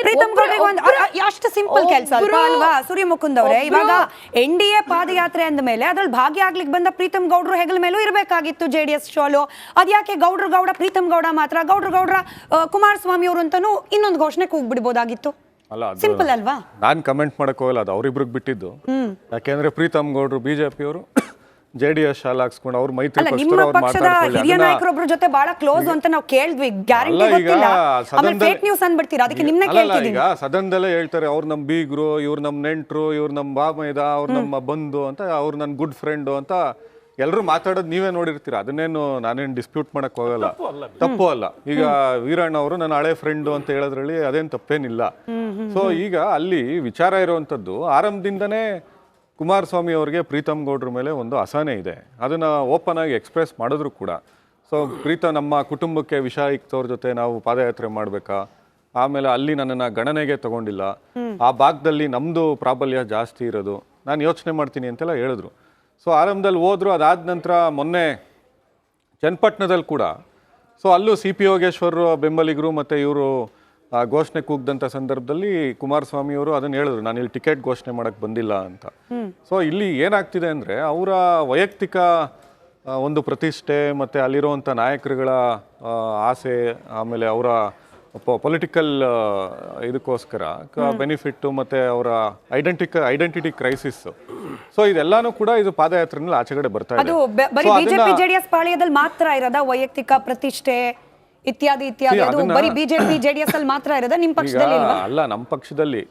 ಪ್ರೀತಮ್ ಗೌಡ್ರಿಗೆ ಒಂದು ಅಷ್ಟು ಸಿಂಪಲ್ ಕೆಲಸ ಅಲ್ವಾ ಸೂರ್ಯಮುಕುಂದ್ ಅವರೇ? ಇವಾಗ NDA ಪಾದಯಾತ್ರೆ ಅಂದ ಮೇಲೆ ಅದ್ರಲ್ಲಿ ಭಾಗಿಯಾಗ್ಲಿಕ್ಕೆ ಬಂದ ಪ್ರೀತಮ್ ಗೌಡ್ರು ಹೆಗಲ ಮೇಲೂ ಇರಬೇಕಾಗಿತ್ತು JDS ಶೋಲು. ಅದ್ಯಾಕೆ ಗೌಡ್ರ ಪ್ರೀತಮ್ ಗೌಡ ಮಾತ್ರ ಗೌಡ್ರ ಕುಮಾರಸ್ವಾಮಿ ಅವರು ಅಂತಾನು ಇನ್ನೊಂದು ಘೋಷಣೆ ಕೂಗ್ಬಿಡ್ಬೋದಾಗಿತ್ತು. ಸಿಂಪಲ್ ಅಲ್ವಾ? ನಾನ್ ಕಮೆಂಟ್ ಮಾಡಕ್ ಹೋಗಲ್ಲ, ಅದು ಅವ್ರಿಬ್ರಿಗೆ ಬಿಟ್ಟಿದ್ದು. ಯಾಕೆಂದ್ರೆ ಪ್ರೀತಮ್ ಗೌಡ್ರು ಬಿಜೆಪಿ ಅವರು JDS ಶಾಲೆ ಹಾಕ್ಸ್ಕೊಂಡು ಅವ್ರ ಮೈತ್ರಿ ಹಿರಿಯ ನಾಯಕರೊಬ್ಬರ ಜೊತೆ ಬಹಳ ಕ್ಲೋಸ್ ಅಂತ ನಾವು ಕೇಳಿದ್ವಿ. ಗ್ಯಾರಂಟಿ ಗೊತ್ತಿಲ್ಲ, ಆಮೇಲೆ ಫೇಕ್ ನ್ಯೂಸ್ ಅನ್ಬಿಡ್ತೀರಾ, ಅದಕ್ಕೆ ನಿಮ್ಮನ್ನ ಕೇಳ್ತಿದ್ದೀನಿ. ಈಗ ಸದನದಲ್ಲೇ ಹೇಳ್ತಾರೆ ಅವ್ರು ನಮ್ ಬೀಗ್ರು, ಇವ್ರು ನಮ್ ನೆಂಟ್ರು, ಇವ್ರು ನಮ್ ಬಾಮೈದ, ಅವ್ರು ನಮ್ಮ ಬಂಧು ಅಂತ, ಅವ್ರು ನನ್ ಗುಡ್ ಫ್ರೆಂಡ್ ಅಂತ ಎಲ್ಲರೂ ಮಾತಾಡೋದು ನೀವೇ ನೋಡಿರ್ತೀರ. ಅದನ್ನೇನು ನಾನೇನು ಡಿಸ್ಪ್ಯೂಟ್ ಮಾಡಕ್ ಹೋಗಲ್ಲ, ತಪ್ಪು ಅಲ್ಲ. ಈಗ ವೀರಣ್ಣ ಅವರು ನನ್ನ ಹಳೆ ಫ್ರೆಂಡ್ ಅಂತ ಹೇಳೋದ್ರಲ್ಲಿ ಅದೇನು ತಪ್ಪೇನಿಲ್ಲ. ಸೊ ಈಗ ಅಲ್ಲಿ ವಿಚಾರ ಇರುವಂತದ್ದು ಆರಂಭದಿಂದನೇ ಕುಮಾರಸ್ವಾಮಿ ಅವ್ರಿಗೆ ಪ್ರೀತಮ್ ಗೌಡ್ರ ಮೇಲೆ ಒಂದು ಅಸಹನೆ ಇದೆ. ಅದನ್ನ ಓಪನ್ ಆಗಿ ಎಕ್ಸ್ಪ್ರೆಸ್ ಮಾಡಿದ್ರು ಕೂಡ. ಸೊ ನಮ್ಮ ಕುಟುಂಬಕ್ಕೆ ವಿಷ ಇಕ್ತವ್ರ ಜೊತೆ ನಾವು ಪಾದಯಾತ್ರೆ ಮಾಡ್ಬೇಕಾ, ಆಮೇಲೆ ಅಲ್ಲಿ ನನ್ನನ್ನು ಗಣನೆಗೆ ತಗೊಂಡಿಲ್ಲ, ಆ ಭಾಗದಲ್ಲಿ ನಮ್ಮದು ಪ್ರಾಬಲ್ಯ ಜಾಸ್ತಿ ಇರೋದು, ನಾನು ಯೋಚನೆ ಮಾಡ್ತೀನಿ ಅಂತೆಲ್ಲ ಹೇಳಿದ್ರು. ಸೊ ಆರಂಭದಲ್ಲಿ ಹೋದ್ರು. ಅದಾದ ನಂತರ ಮೊನ್ನೆ ಚನ್ನಪಟ್ಟಣದಲ್ಲಿ ಕೂಡ ಸೊ ಅಲ್ಲೂ CP ಯೋಗೇಶ್ವರ್ ಬೆಂಬಲಿಗರು ಮತ್ತು ಇವರು ಘೋಷಣೆ ಕೂಗ್ದಂಥ ಸಂದರ್ಭದಲ್ಲಿ ಕುಮಾರಸ್ವಾಮಿ ಅವರು ಅದನ್ನು ಹೇಳಿದ್ರು, ನಾನು ಇಲ್ಲಿ ಟಿಕೆಟ್ ಘೋಷಣೆ ಮಾಡೋಕ್ಕೆ ಬಂದಿಲ್ಲ ಅಂತ. ಸೊ ಇಲ್ಲಿ ಏನಾಗ್ತಿದೆ ಅಂದರೆ ಅವರ ವೈಯಕ್ತಿಕ ಒಂದು ಪ್ರತಿಷ್ಠೆ ಮತ್ತು ಅಲ್ಲಿರುವಂಥ ನಾಯಕರುಗಳ ಆಸೆ, ಆಮೇಲೆ ಅವರ ಪೊಲಿಟಿಕಲ್ ಇದಕ್ಕೋಸ್ಕರ ಬೆನಿಫಿಟ್ಟು ಮತ್ತು ಅವರ ಐಡೆಂಟಿಟಿ ಕ್ರೈಸಿಸ್. ಸೊ ಇದೆಲ್ಲಾನು ಕೂಡ ಇದು ಪಾದಯಾತ್ರೆನಲ್ಲಿ ಆಚೆಗಡೆ ಬರ್ತಾ ಇದೆ. ಅದು ಬರೀ ಬಿಜೆಪಿ JDS ಪಾಳ್ಯದಲ್ಲಿ ಮಾತ್ರ ಇರೋದ ವೈಯಕ್ತಿಕ ಪ್ರತಿಷ್ಠೆ ಇತ್ಯಾದಿ ಅದು ಬರೀ ಬಿಜೆಪಿ JDS ಅಲ್ಲಿ ಮಾತ್ರ ಇರೋದ? ನಿಮ್ಮ ಪಕ್ಷದಲ್ಲಿ ಅಲ್ಲ, ನಮ್ಮ ಪಕ್ಷದಲ್ಲಿ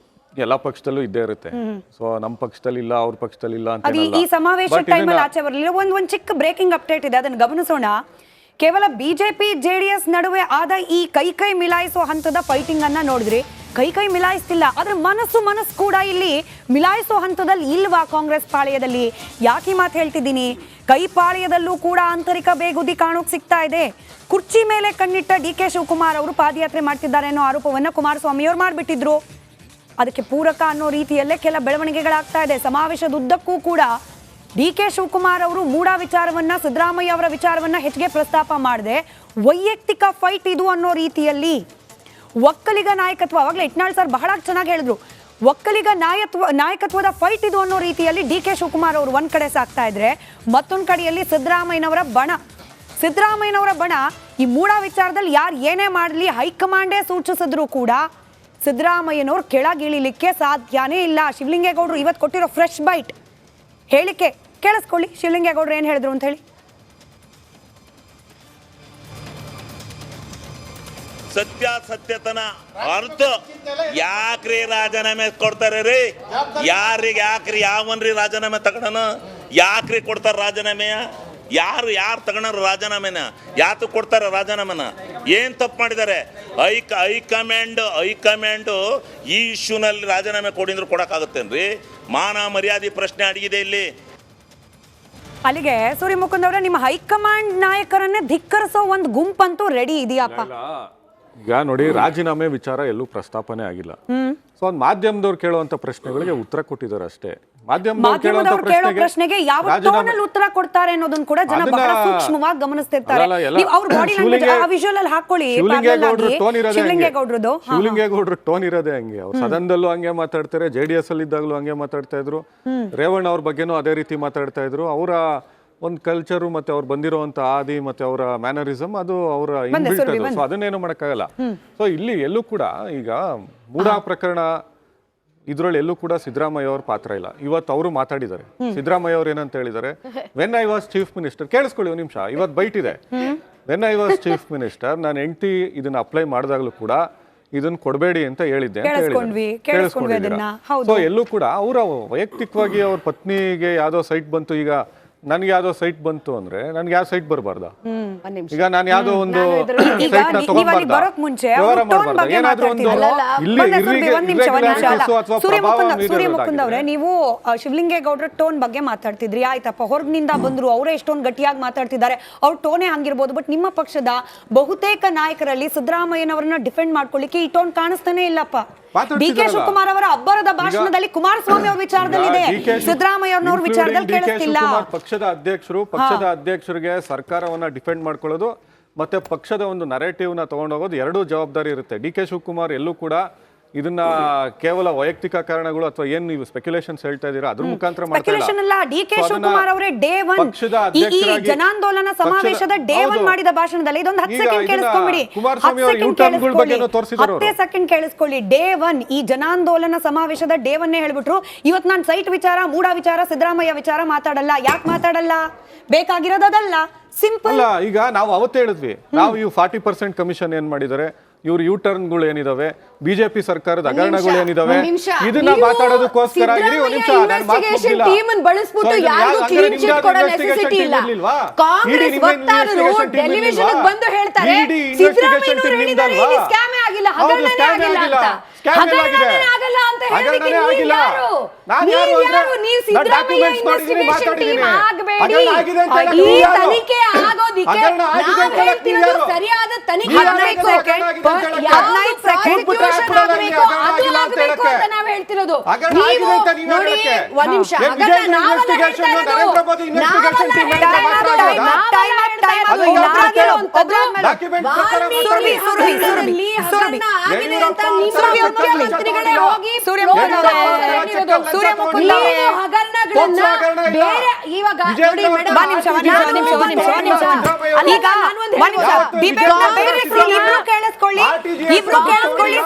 ಎಲ್ಲ ಪಕ್ಷದಲ್ಲೂ ಇದ್ದೇ ಇರುತ್ತೆ. ಸೊ ನಮ್ಮ ಪಕ್ಷದಲ್ಲಿ ಇಲ್ಲ, ಅವ್ರ ಪಕ್ಷದಲ್ಲಿ ಇಲ್ಲ ಅಂತ ಈ ಸಮಾವೇಶ ಟೈಮಲ್ಲಿ ಆಚೆ ಬರಲಿಲ್ಲ. ಒಂದು ಚಿಕ್ಕ ಬ್ರೇಕಿಂಗ್ ಅಪ್ಡೇಟ್ ಇದೆ, ಅದನ್ನು ಗಮನಿಸೋಣ. ಕೇವಲ ಬಿಜೆಪಿ JDS ನಡುವೆ ಆದ ಈ ಕೈ ಮಿಲಾಯಿಸೋ ಹಂತದ ಫೈಟಿಂಗ್ ಅನ್ನ ನೋಡಿದ್ರಿ. ಕೈ ಮಿಲಾಯಿಸ್ತಿಲ್ಲ, ಆದ್ರೆ ಮನಸ್ಸು ಕೂಡ ಇಲ್ಲಿ ಮಿಲಾಯಿಸೋ ಹಂತದಲ್ಲಿ ಇಲ್ವಾ ಕಾಂಗ್ರೆಸ್ ಪಾಳ್ಯದಲ್ಲಿ? ಯಾಕೆ ಈ ಮಾತು ಹೇಳ್ತಿದ್ದೀನಿ? ಕೈ ಪಾಳ್ಯದಲ್ಲೂ ಕೂಡ ಆಂತರಿಕ ಬೇಗುದಿ ಕಾಣೋಕ್ ಸಿಗ್ತಾ ಇದೆ. ಕುರ್ಚಿ ಮೇಲೆ ಕಣ್ಣಿಟ್ಟ DK ಶಿವಕುಮಾರ್ ಅವರು ಪಾದಯಾತ್ರೆ ಮಾಡ್ತಿದ್ದಾರೆ ಅನ್ನೋ ಆರೋಪವನ್ನ ಕುಮಾರಸ್ವಾಮಿ ಅವರು ಮಾಡಿಬಿಟ್ಟಿದ್ರು. ಅದಕ್ಕೆ ಪೂರಕ ಅನ್ನೋ ರೀತಿಯಲ್ಲೇ ಕೆಲ ಬೆಳವಣಿಗೆಗಳಾಗ್ತಾ ಇದೆ. ಸಮಾವೇಶದ ಉದ್ದಕ್ಕೂ ಕೂಡ DK ಶಿವಕುಮಾರ್ ಅವರು ಮೂಡಾ ವಿಚಾರವನ್ನ, ಸಿದ್ದರಾಮಯ್ಯ ಅವರ ವಿಚಾರವನ್ನ ಹೆಚ್ಚಿಗೆ ಪ್ರಸ್ತಾಪ ಮಾಡದೆ ವೈಯಕ್ತಿಕ ಫೈಟ್ ಇದು ಅನ್ನೋ ರೀತಿಯಲ್ಲಿ ಒಕ್ಕಲಿಗ ನಾಯಕತ್ವ, ಅವಾಗಲೇ ಇಟ್ನಾಳ್ ಸರ್ ಬಹಳ ಚೆನ್ನಾಗಿ ಹೇಳಿದ್ರು, ಒಕ್ಕಲಿಗ ನಾಯಕತ್ವದ ಫೈಟ್ ಇದು ಅನ್ನೋ ರೀತಿಯಲ್ಲಿ DK ಶಿವಕುಮಾರ್ ಅವರು ಒಂದ್ ಕಡೆ ಸಾಕ್ತಾ ಇದ್ರೆ, ಮತ್ತೊಂದ್ ಕಡೆಯಲ್ಲಿ ಸಿದ್ದರಾಮಯ್ಯನವರ ಬಣ ಈ ಮೂಡಾ ವಿಚಾರದಲ್ಲಿ ಯಾರು ಏನೇ ಮಾಡಲಿ ಹೈಕಮಾಂಡೇ ಸೂಚಿಸಿದ್ರು ಕೂಡ ಸಿದ್ದರಾಮಯ್ಯನವರು ಕೆಳಗಿಳಿಲಿಕ್ಕೆ ಸಾಧ್ಯನೇ ಇಲ್ಲ. ಶಿವಲಿಂಗೇಗೌಡರು ಇವತ್ತು ಕೊಟ್ಟಿರೋ ಫ್ರೆಶ್ ಬೈಟ್ ಹೇಳಿಕೆ ಕೇಳಿಸ್ಕೊಳ್ಳಿ, ಶಿವಲಿಂಗೇಗೌಡರು ಏನ್ ಹೇಳಿದ್ರು ಅಂತ ಹೇಳಿ. ಸತ್ಯತನ ಹೊರತು ಯಾಕ್ರಿ ರಾಜೀನಾಮೆ ಕೊಡ್ತಾರೆ ರೀ? ಯಾಕ್ರಿ ಯಾವನ್ರಿ ರಾಜೀನಾಮೆ ತಗೊಳನ? ಯಾಕ್ರಿ ಕೊಡ್ತಾರ ರಾಜೀನಾಮೆಯ? ಯಾರು ತಗೊಳಾರ ರಾಜೀನಾಮೆನ? ಯಾತು ಕೊಡ್ತಾರ ರಾಜೀನಾಮೆನ? ಏನ್ ತಪ್ಪು ಮಾಡಿದ್ದಾರೆ? ಹೈಕಮಾಂಡ್ ಈ ಇಶ್ಯೂನಲ್ಲಿ ರಾಜೀನಾಮೆ ಕೊಡಿದ್ರು ಕೊಡಕ್ಕಾಗತ್ತೇನ್ರಿ? ಮಾನ ಮರ್ಯಾದೆ ಪ್ರಶ್ನೆ ಅಡಗಿದೆ ಇಲ್ಲಿ. ಅಲ್ಲಿಗೆ ಸೂರ್ಯಮುಕುಂದ್ ಅವರ ನಿಮ್ಮ ಹೈಕಮಾಂಡ್ ನಾಯಕರನ್ನೇ ಧಿಕ್ಕರಿಸೋ ಒಂದು ಗುಂಪಂತೂ ರೆಡಿ ಇದೆಯಪ್ಪ. ಈಗ ನೋಡಿ, ರಾಜೀನಾಮೆ ವಿಚಾರ ಎಲ್ಲೂ ಪ್ರಸ್ತಾಪನೆ ಆಗಿಲ್ಲ. ಸೊ ಒಂದು ಮಾಧ್ಯಮದವ್ರು ಕೇಳುವಂತ ಪ್ರಶ್ನೆಗಳಿಗೆ ಉತ್ತರ ಕೊಟ್ಟಿದ್ದಾರೆ ಅಷ್ಟೇ. ಮಾಧ್ಯಮದವ್ರು ಕೇಳೋ ಪ್ರಶ್ನೆಗೆ ಯಾವ ಟೋನಲ್ಲಿ ಉತ್ತರ ಕೊಡ್ತಾರೆ ಅನ್ನೋದನ್ನ ಕೂಡ ಜನ ಬಹಳ ಸೂಕ್ಷ್ಮವಾಗಿ ಗಮನಿಸ್ತಿರ್ತಾರೆ. ಅವ್ರ ಬಾಡಿ ಲ್ಯಾಂಗ್ವೇಜ್ ಆ ವಿಜುವಲ್ ಅಲ್ಲಿ ಹಾಕೊಳ್ಳಿ. ಶಿವಲಿಂಗೇಗೌಡರು ಟೋನ್ ಇರೋದೇ ಹಂಗೆ. ಅವ್ರು ಸದನದಲ್ಲೂ ಹಂಗೆ ಮಾತಾಡ್ತಾರೆ, JDS ಅಲ್ಲಿ ಇದ್ದಾಗಲೂ ಹಂಗೆ ಮಾತಾಡ್ತಾ ಇದ್ರು, ರೇವಣ್ಣ ಅವ್ರ ಬಗ್ಗೆನೂ ಅದೇ ರೀತಿ ಮಾತಾಡ್ತಾ ಇದ್ರು. ಅವರ ಒಂದು ಕಲ್ಚರು ಮತ್ತೆ ಅವ್ರು ಬಂದಿರುವಂತ ಆದಿ ಮತ್ತೆ ಅವರ ಮ್ಯಾನರಿಸಮ್ ಅದು ಅವರ ಇನ್ಬಿಲ್ಟ್ ಅದು. ಸೊ ಅದನ್ನೇನು ಮಾಡಕ್ಕಾಗಲ್ಲ. ಸೊ ಇಲ್ಲಿ ಎಲ್ಲೂ ಕೂಡ ಈಗ ಮೂಡಾ ಪ್ರಕರಣ ಇದ್ರಲ್ಲಿ ಎಲ್ಲೂ ಕೂಡ ಸಿದ್ದರಾಮಯ್ಯ ಅವ್ರ ಪಾತ್ರ ಇಲ್ಲ. ಇವತ್ತು ಅವರು ಮಾತಾಡಿದ್ದಾರೆ. ಸಿದ್ದರಾಮಯ್ಯ ಅವ್ರು ಏನಂತ ಹೇಳಿದ್ದಾರೆ, when I was chief minister, ಕೇಳಿಸ್ಕೊಳ್ಳಿ ಒಂದು ನಿಮಿಷ, ಇವತ್ತು ಬೈಟ್ ಇದೆ. When I was chief minister, ನಾನು ಹೆಂಡತಿ ಇದನ್ನ ಅಪ್ಲೈ ಮಾಡಿದಾಗ್ಲೂ ಕೂಡ ಇದನ್ನ ಕೊಡಬೇಡಿ ಅಂತ ಹೇಳಿದ್ದೆ ಅಂತ ಹೇಳಿದ್ದಾರೆ. ಸೊ ಎಲ್ಲೂ ಕೂಡ ಅವರ ವೈಯಕ್ತಿಕವಾಗಿ ಅವ್ರ ಪತ್ನಿಗೆ ಯಾವ್ದೋ ಸೈಟ್ ಬಂತು, ಈಗ ನನ್ಗೆ ಯಾವ್ದೋ ಸೈಟ್ ಬಂತು ಅಂದ್ರೆ ನನ್ಗೆ ಯಾವ ಸೈಟ್ ಬರಬಾರ್ದ? ಈಗ ನಾನು ಯಾವ್ದೋ ಒಂದು ಸೈಟ್ ನ ತಗೊಂಡ್ಬಾರ್ದ? ಏನಾದ್ರೂ ಒಂದು ಸೂರ್ಯಮುಕುಂದ್ ಅವರೇ, ನೀವು ಶಿವಲಿಂಗೇಗೌಡರ ಟೋನ್ ಬಗ್ಗೆ ಮಾತಾಡ್ತಿದ್ರಿ, ಆಯ್ತಪ್ಪ, ಹೊರಗಿನಿಂದ ಬಂದ್ರು, ಅವರೇ ಎಷ್ಟೊಂದು ಗಟ್ಟಿಯಾಗಿ ಮಾತಾಡ್ತಿದ್ದಾರೆ, ಅವ್ರ ಟೋನೇ ಹಂಗಿರ್ಬೋದು. ಬಟ್ ನಿಮ್ಮ ಪಕ್ಷದ ಬಹುತೇಕ ನಾಯಕರಲ್ಲಿ ಸಿದ್ದರಾಮಯ್ಯನವರನ್ನ ಡಿಫೆಂಡ್ ಮಾಡ್ಕೊಳ್ಳಿಕ್ಕೆ ಈ ಟೋನ್ ಕಾಣಿಸ್ತಾನೆ ಇಲ್ಲಪ್ಪ. DK ಶಿವಕುಮಾರ್ ಅವರ ಅಬ್ಬರದ ಭಾಷಣದಲ್ಲಿ ಕುಮಾರಸ್ವಾಮಿ ಅವ್ರ ವಿಚಾರದಲ್ಲಿ ಇದೆ, ಸಿದ್ದರಾಮಯ್ಯ ಅವ್ರ ವಿಚಾರದಲ್ಲಿ ಕೇಳಿಸ್ತಿಲ್ಲ. ಪಕ್ಷದ ಅಧ್ಯಕ್ಷರಿಗೆ ಸರ್ಕಾರವನ್ನ ಡಿಫೆಂಡ್ ಮಾಡ್ಕೊಳ್ಳೋದು ಮತ್ತೆ ಪಕ್ಷದ ಒಂದು ನರೇಟಿವ್ನ ತಗೊಂಡೋಗೋದು ಎರಡೂ ಜವಾಬ್ದಾರಿ ಇರುತ್ತೆ. ಡಿ ಕೆ ಶಿವಕುಮಾರ್ ಎಲ್ಲೂ ಕೂಡ ಇದನ್ನ ಕೇವಲ ವೈಯಕ್ತಿಕ ಕಾರಣಗಳು ಅಥವಾ ಏನ್ ನೀವು ಸ್ಪೆಕ್ಯುಲೇಷನ್ಸ್ ಹೇಳ್ತಾ ಇದೀರಾ ಅದ್ರ ಮುಖಾಂತರ ಸ್ಪೆಕ್ಯುಲೇಷನ್ ಅಲ್ಲ. ಡಿ ಕೆ ಶಿವಕುಮಾರ್ ಅವರೇ ಡೇ 1 ಈ ಜನಾಂದೋಲನ ಸಮಾವೇಶದ ಡೇ 1 ಮಾಡಿದ ಭಾಷಣದಲ್ಲಿ ಇದೊಂದು 10 ಸೆಕೆಂಡ್ ಕೇಳಿಸ್ಕೊಂಬಿಡಿ. 10 ಸೆಕೆಂಡ್ ಕೇಳಿಸ್ಕೊಳ್ಳಿ. ಡೇ 1 ಈ ಜನಾಂದೋಲನ ಸಮಾವೇಶದ ಡೇ 1 ಹೇಳ್ಬಿಟ್ರು, ಇವತ್ತು ನಾನು ಸೈಟ್ ವಿಚಾರ, ಮೂಡ ವಿಚಾರ, ಸಿದ್ದರಾಮಯ್ಯ ವಿಚಾರ ಮಾತಾಡಲ್ಲ. ಯಾಕೆ ಮಾತಾಡಲ್ಲ? ಬೇಕಾಗಿರೋದಲ್ಲ, ಸಿಂಪಲ್. ಈಗ ನಾವು ಅವತ್ತೇ ಹೇಳಿದ್ವಿ, ನಾವು ಇವು 40% ಕಮಿಷನ್ ಏನ್ ಮಾಡಿದ್ದಾರೆ, ಇವ್ರ ಯೂ ಟರ್ನ್ಗಳು ಏನಿದಾವೆ, ಬಿಜೆಪಿ ಸರ್ಕಾರದ ಹಗರಣಗಳು ಏನಿದಾವೆ, ಇದನ್ನ ಮಾತಾಡೋದಕ್ಕೋಸ್ಕರ ಸರಿಯಾದ ತನಿಖೆ ನಾವು ಹೇಳ್ತಿರೋದು. ನೋಡಿ ಒಂದ್ ನಿಮಿಷ,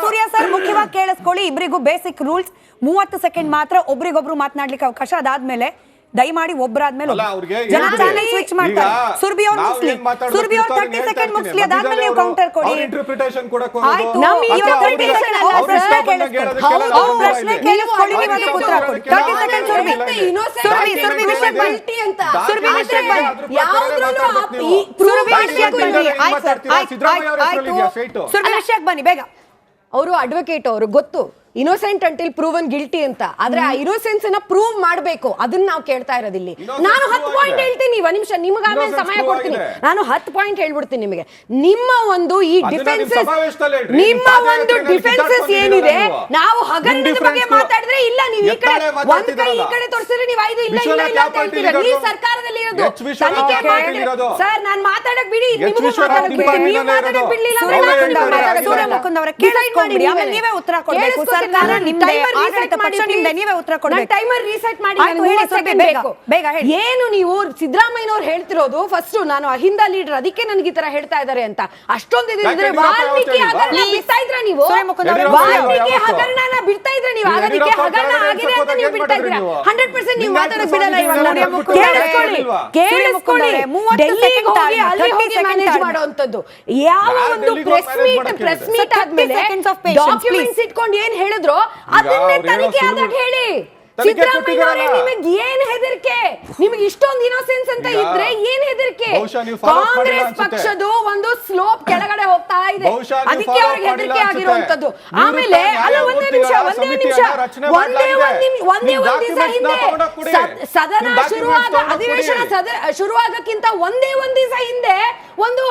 ಸೂರ್ಯ ಸರ್ ಮುಖ್ಯವಾಗಿ ಕೇಳಿಸ್ಕೊಳ್ಳಿ. ಇಬ್ಬರಿಗೂ ಬೇಸಿಕ್ ರೂಲ್ಸ್, 30 ಸೆಕೆಂಡ್ ಮಾತ್ರ ಒಬ್ರಿಗೊಬ್ರು ಮಾತನಾಡ್ಲಿಕ್ಕೆ ಅವಕಾಶ. ಅದಾದ್ಮೇಲೆ ದಯಮಾಡಿ ಒಬ್ಬರಾದ್ಮೇಲೆ ಜನ ಚಾನೆಲ್ ಸ್ವಿಚ್ ಮಾಡ್ತಾರೆ. ಸುರ್ಬಿ ಅವ್ರು ಮುಗಿಸ್ಲಿ, ಸುರ್ಬಿ ಅವ್ರು 30 ಸೆಕೆಂಡ್ ಮುಗಿಸ್ಲಿ, ಅದಾದ್ಮೇಲೆ ನೀವು ಕೌಂಟರ್ ಕೊಡಿ. ಆಯ್ತು, ಪ್ರಶ್ನೆ ಕೇಳಿಸ್ಕೊಳ್ಳಿ, ನೀವು ಅದಕ್ಕೆ ಉತ್ತರ ಕೊಡಿ. 30 ಸೆಕೆಂಡ್ ಸುರ್ಬಿ. ಸುರ್ಬಿ ವಿಷಯಕ್ಕೆ ಬನ್ನಿ. ಸುರ್ಬಿ ವಿಷಯಕ್ಕೆ ಬನ್ನಿ. ಸುರ್ಬಿ ವಿಷಯಕ್ಕೆ ಬನ್ನಿ. ಆಯ್ತು, ಸುರ್ಬಿ ವಿಷಯಕ್ಕೆ ಬನ್ನಿ ಬೇಗ. ಅವರು ಅಡ್ವೊಕೇಟ್, ಅವರು ಗೊತ್ತು ಇನೋಸೆಂಟ್ ಅಂಟಿಲ್ ಪ್ರೂವನ್ ಗಿಲ್ಟಿ ಅಂತ. ಆದ್ರೆ ಆ ಇನೋಸೆನ್ಸ್ ಅನ್ನ ಪ್ರೂವ್ ಮಾಡಬೇಕು, ಅದನ್ನ ನಾವು ಕೇಳ್ತಾ ಇರೋದಿಲ್ಲಿ. ನಾನು 10 ಪಾಯಿಂಟ್ ಹೇಳ್ತೀನಿ, ಒಂದ್ ನಿಮಿಷ ನಿಮ್ಗೆ ಆಮೇಲೆ ಸಮಯ ಕೊಡ್ತೀನಿ. ನಾನು 10 ಪಾಯಿಂಟ್ ಹೇಳ್ಬಿಡ್ತೀನಿ ನಿಮಗೆ. ನಿಮ್ಮ ಒಂದು ಈ ಡಿಫೆನ್ಸಸ್, ನಿಮ್ಮ ಒಂದು ಡಿಫೆನ್ಸಸ್ ಏನಿದೆ, ನಾವು ಹಗರಣದ ಬಗ್ಗೆ ಮಾತಾಡಿದ್ರೆ ಇಲ್ಲ, ನೀವು ಈ ಕಡೆ ಒಂದ್ ಕೈ ಈ ಕಡೆ ತೋರಿಸಿದ್ರೆ ನೀವು ಐದು ಇಲ್ಲ ಇಲ್ಲ ಇಲ್ಲ ಅಂತ ಹೇಳ್ತೀರಾ. ನೀವು ಸರ್ಕಾರದಲ್ಲಿ ಇರೋದು, ತನಿಖೆ ಮಾಡಿ ಸರ್. ನಾನು ಮಾತಾಡಕ್ ಬಿಡಿ, ನಿಮಗೂ ಮಾತಾಡಕ್ ಬಿಡಿ. ನೀವು ಮಾತಾಡಕ್ ಬಿಡ್ಲಿಲ್ಲ ಅಂದ್ರೆ ಸೂರ್ಯ ಮುಕುಂದ್ ಅವರೇ ಕೇಳಿಸ್ಕೊಂಡ್ಬಿಡಿ, ಆಮೇಲೆ ನೀವೇ ಉತ್ತರ ಕೊಡಬೇಕು. ಏನು ನೀವು ಸಿದ್ದರಾಮಯ್ಯನವರು ಹೇಳ್ತಿರೋದು? ಫಸ್ಟ್ ನಾನು ಅಹಿಂದ ಲೀಡರ್, ಅದಕ್ಕೆ ನನಗೆ ಈ ತರ ಹೇಳ್ತಾ ಇದಾರೆ ಅಂತ. ಅಷ್ಟೊಂದು ಇದ್ರೆ ವಾಲ್ಮೀಕಿ ಹಗರಣ ಬಿಡ್ತಾ ಇದ್ರ ನೀವು, ವಾಲ್ಮೀಕಿ ಹಗರಣನ ಬಿಡ್ತಾ ಇದ್ರೆ ನೀವು, ಅದಕ್ಕೆ ಹಗರಣ ಆಗಿದೆ ಅಂತ ನೀವು ಬಿಡ್ತಾ ಇದ್ದೀರಾ. 100% ನೀವು ಮಾತಾಡಕ್ ಬಿಡಲ್ಲ. ಇವಾಗ ಕೇಳಿಸ್ಕೊಳ್ಳಿ, ಡೆಲ್ಲಿಗೆ ಹೋಗಿ ಅಲ್ಲಿ ಹೋಗಿ ಮ್ಯಾನೇಜ್ ಮಾಡುವಂತದ್ದು. ಯಾವ ಒಂದು ಪ್ರೆಸ್ ಮೀಟ್ ಆದ್ಮೇಲೆ ಡಾಕ್ಯುಮೆಂಟ್ಸ್ ಇಟ್ಕೊಂಡು ಏನ್ ಹೇಳಿದ್ರು ಅದನ್ನೇ ತನಿಖೆ ಆದಾಗ ಹೇಳಿ. ಸಿದ್ದರಾಮಯ್ಯ ನಿಮಗೆ ಏನ್ ಹೆದರಿಕೆ? ನಿಮಗೆ ಇಷ್ಟೊಂದು ಇನೋಸೆನ್ಸ್ ಅಂತ ಇದ್ರೆ ಏನ್ ಹೆದರಿಕೆ? ಕಾಂಗ್ರೆಸ್ ಪಕ್ಷದ ಒಂದು ಸ್ಲೋಪ್ ಕೆಳಗಡೆ ಹೋಗ್ತಾ ಇದೆ, ಅದಕ್ಕೆ ಅವ್ರಿಗೆ ಹೆದರಿಕೆ ಆಗಿರುವಂತದ್ದು. ಆಮೇಲೆ ಅಲ್ಲ, ಒಂದೇ ನಿಮಿಷ ದಿವಸ ಹಿಂದೆ ಸದನ ಶುರುವಾದ, ಅಧಿವೇಶನ ಶುರುವಾಗಕ್ಕಿಂತ ಒಂದೇ ದಿವಸ ಹಿಂದೆ ಒಂದು